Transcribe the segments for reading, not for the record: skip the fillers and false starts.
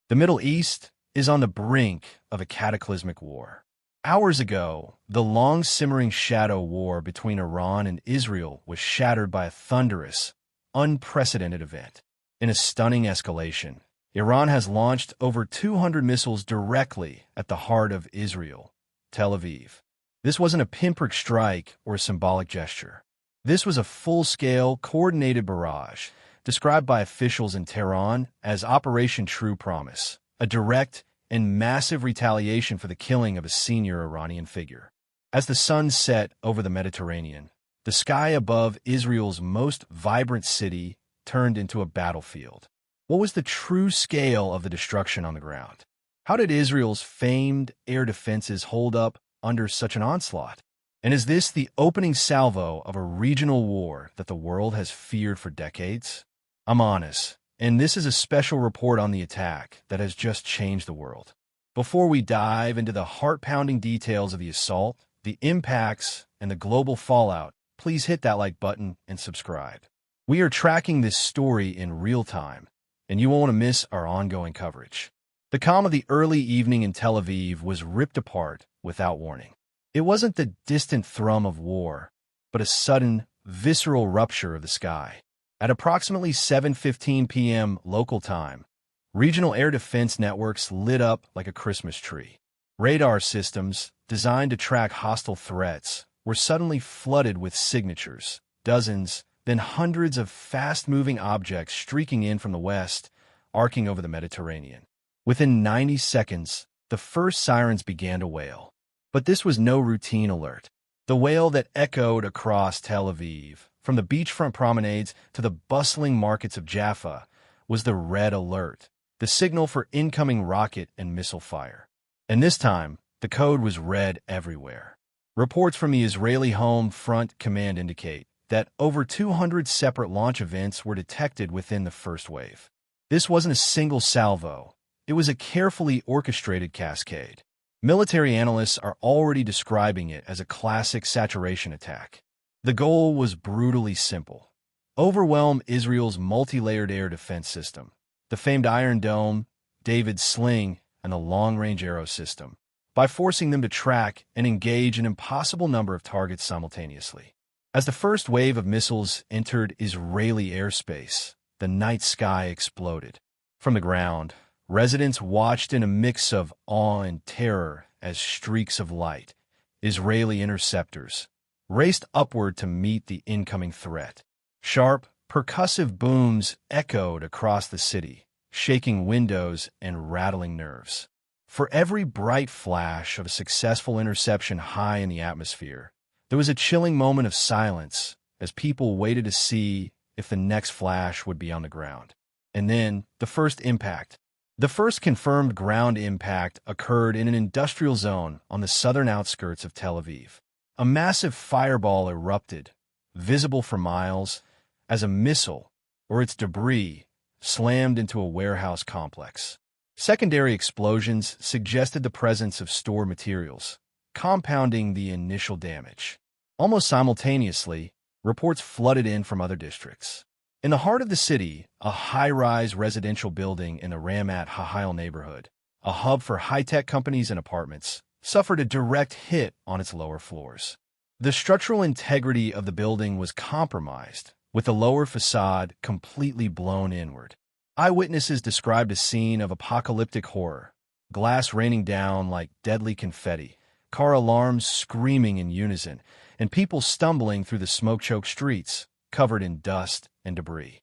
The Middle East is on the brink of a cataclysmic war. Hours ago, the long-simmering shadow war between Iran and Israel was shattered by a thunderous, unprecedented event. In a stunning escalation, Iran has launched over 200 missiles directly at the heart of Israel, Tel Aviv. This wasn't a pinprick strike or a symbolic gesture. This was a full-scale, coordinated barrage, described by officials in Tehran as Operation True Promise, a direct and massive retaliation for the killing of a senior Iranian figure. As the sun set over the Mediterranean, the sky above Israel's most vibrant city turned into a battlefield. What was the true scale of the destruction on the ground? How did Israel's famed air defenses hold up under such an onslaught? And is this the opening salvo of a regional war that the world has feared for decades? I'm honest, and this is a special report on the attack that has just changed the world. Before we dive into the heart-pounding details of the assault, the impacts, and the global fallout, please hit that like button and subscribe. We are tracking this story in real time, and you won't want to miss our ongoing coverage. The calm of the early evening in Tel Aviv was ripped apart without warning. It wasn't the distant thrum of war, but a sudden, visceral rupture of the sky. At approximately 7:15 p.m. local time, regional air defense networks lit up like a Christmas tree. Radar systems, designed to track hostile threats, were suddenly flooded with signatures, dozens, then hundreds of fast-moving objects streaking in from the west, arcing over the Mediterranean. Within 90 seconds, the first sirens began to wail. But this was no routine alert. The wail that echoed across Tel Aviv, from the beachfront promenades to the bustling markets of Jaffa, was the red alert, the signal for incoming rocket and missile fire. And this time, the code was red everywhere. Reports from the Israeli Home Front Command indicate that over 200 separate launch events were detected within the first wave. This wasn't a single salvo. It was a carefully orchestrated cascade. Military analysts are already describing it as a classic saturation attack. The goal was brutally simple: overwhelm Israel's multi-layered air defense system, the famed Iron Dome, David's Sling, and the long-range arrow system, by forcing them to track and engage an impossible number of targets simultaneously. As the first wave of missiles entered Israeli airspace, the night sky exploded. From the ground, residents watched in a mix of awe and terror as streaks of light, Israeli interceptors, raced upward to meet the incoming threat. Sharp, percussive booms echoed across the city, shaking windows and rattling nerves. For every bright flash of a successful interception high in the atmosphere, there was a chilling moment of silence as people waited to see if the next flash would be on the ground. And then, the first impact. The first confirmed ground impact occurred in an industrial zone on the southern outskirts of Tel Aviv. A massive fireball erupted, visible for miles, as a missile, or its debris, slammed into a warehouse complex. Secondary explosions suggested the presence of stored materials, compounding the initial damage. Almost simultaneously, reports flooded in from other districts. In the heart of the city, a high-rise residential building in the Ramat Hahil neighborhood, a hub for high-tech companies and apartments, suffered a direct hit on its lower floors. The structural integrity of the building was compromised, with the lower facade completely blown inward. Eyewitnesses described a scene of apocalyptic horror, glass raining down like deadly confetti, car alarms screaming in unison, and people stumbling through the smoke-choked streets, covered in dust and debris.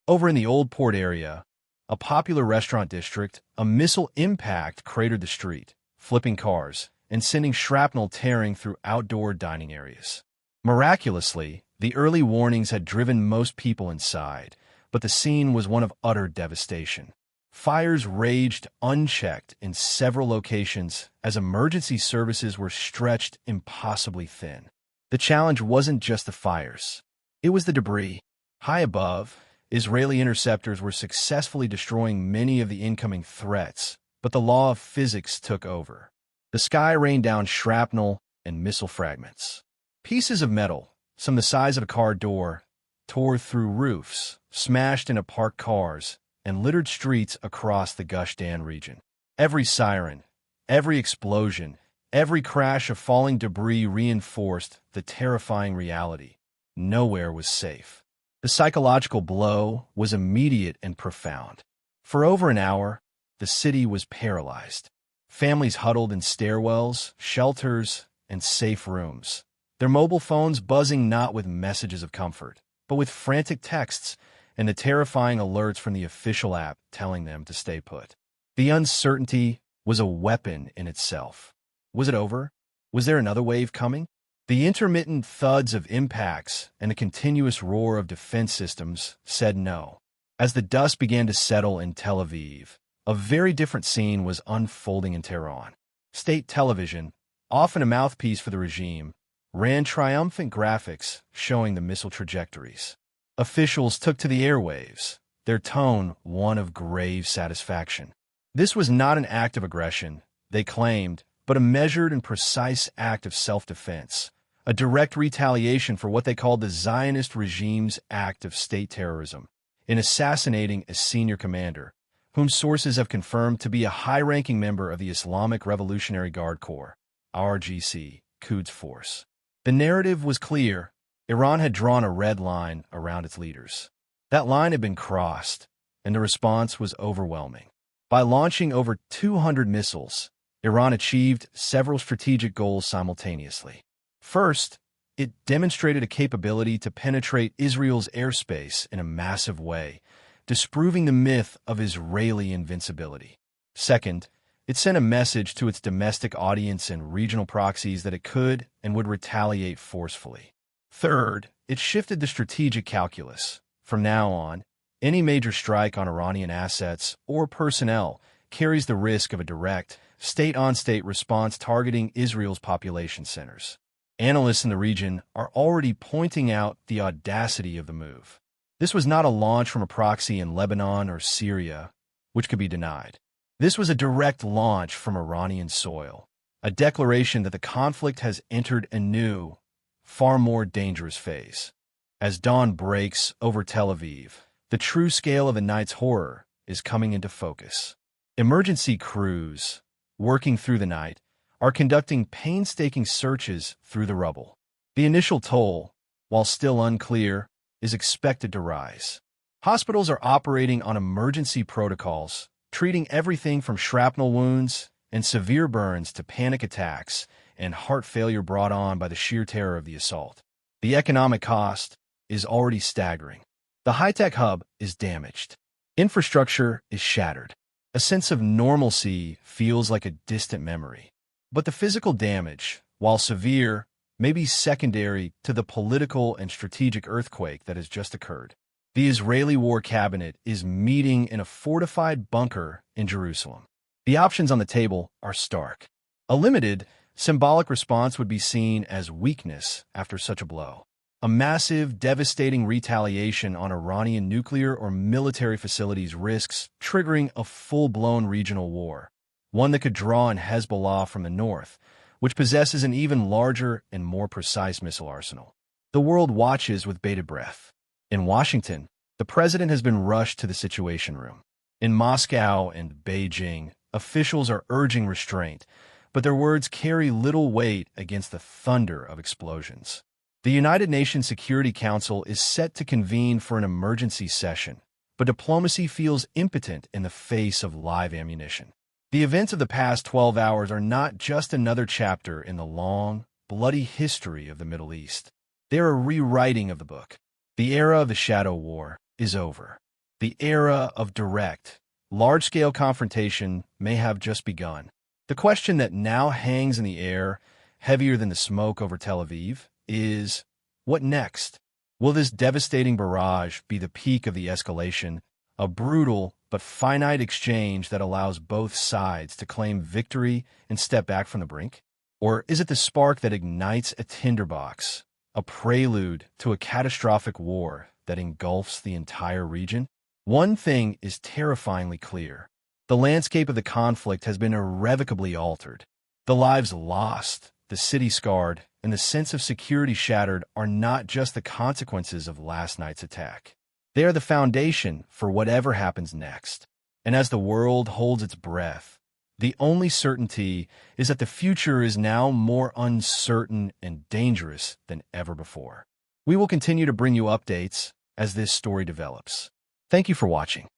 Over in the Old Port area, a popular restaurant district, a missile impact cratered the street, flipping cars and sending shrapnel tearing through outdoor dining areas. Miraculously, the early warnings had driven most people inside, but the scene was one of utter devastation. Fires raged unchecked in several locations as emergency services were stretched impossibly thin. The challenge wasn't just the fires. It was the debris. High above, Israeli interceptors were successfully destroying many of the incoming threats, but the law of physics took over. The sky rained down shrapnel and missile fragments. Pieces of metal, some the size of a car door, tore through roofs, smashed into parked cars, and littered streets across the Gush Dan region. Every siren, every explosion, every crash of falling debris reinforced the terrifying reality. Nowhere was safe. The psychological blow was immediate and profound. For over an hour, the city was paralyzed. Families huddled in stairwells, shelters, and safe rooms, their mobile phones buzzing not with messages of comfort, but with frantic texts and the terrifying alerts from the official app telling them to stay put. The uncertainty was a weapon in itself. Was it over? Was there another wave coming? The intermittent thuds of impacts and the continuous roar of defense systems said no. As the dust began to settle in Tel Aviv, a very different scene was unfolding in Tehran. State television, often a mouthpiece for the regime, ran triumphant graphics showing the missile trajectories. Officials took to the airwaves, their tone one of grave satisfaction. This was not an act of aggression, they claimed, but a measured and precise act of self-defense, a direct retaliation for what they called the Zionist regime's act of state terrorism, in assassinating a senior commander, whom sources have confirmed to be a high-ranking member of the Islamic Revolutionary Guard Corps, IRGC, Quds Force. The narrative was clear. Iran had drawn a red line around its leaders. That line had been crossed, and the response was overwhelming. By launching over 200 missiles, Iran achieved several strategic goals simultaneously. First, it demonstrated a capability to penetrate Israel's airspace in a massive way, disproving the myth of Israeli invincibility. Second, it sent a message to its domestic audience and regional proxies that it could and would retaliate forcefully. Third, it shifted the strategic calculus. From now on, any major strike on Iranian assets or personnel carries the risk of a direct, state-on-state response targeting Israel's population centers. Analysts in the region are already pointing out the audacity of the move. This was not a launch from a proxy in Lebanon or Syria, which could be denied. This was a direct launch from Iranian soil, a declaration that the conflict has entered a new, far more dangerous phase. As dawn breaks over Tel Aviv, the true scale of the night's horror is coming into focus. Emergency crews, working through the night, are conducting painstaking searches through the rubble. The initial toll, while still unclear, is expected to rise. Hospitals are operating on emergency protocols, treating everything from shrapnel wounds and severe burns to panic attacks and heart failure brought on by the sheer terror of the assault. The economic cost is already staggering. The high-tech hub is damaged. Infrastructure is shattered. A sense of normalcy feels like a distant memory. But the physical damage, while severe, may be secondary to the political and strategic earthquake that has just occurred. The Israeli War Cabinet is meeting in a fortified bunker in Jerusalem. The options on the table are stark. A limited, symbolic response would be seen as weakness after such a blow. A massive, devastating retaliation on Iranian nuclear or military facilities risks triggering a full-blown regional war, one that could draw in Hezbollah from the north, which possesses an even larger and more precise missile arsenal. The world watches with bated breath. In Washington, the president has been rushed to the Situation Room. In Moscow and Beijing, officials are urging restraint, but their words carry little weight against the thunder of explosions. The United Nations Security Council is set to convene for an emergency session, but diplomacy feels impotent in the face of live ammunition. The events of the past 12 hours are not just another chapter in the long, bloody history of the Middle East. They're a rewriting of the book. The era of the shadow war is over. The era of direct, large-scale confrontation may have just begun. The question that now hangs in the air, heavier than the smoke over Tel Aviv, is, what next? Will this devastating barrage be the peak of the escalation, a brutal but finite exchange that allows both sides to claim victory and step back from the brink? Or is it the spark that ignites a tinderbox, a prelude to a catastrophic war that engulfs the entire region? One thing is terrifyingly clear. The landscape of the conflict has been irrevocably altered. The lives lost, the city scarred, and the sense of security shattered are not just the consequences of last night's attack. They are the foundation for whatever happens next. And as the world holds its breath, the only certainty is that the future is now more uncertain and dangerous than ever before. We will continue to bring you updates as this story develops. Thank you for watching.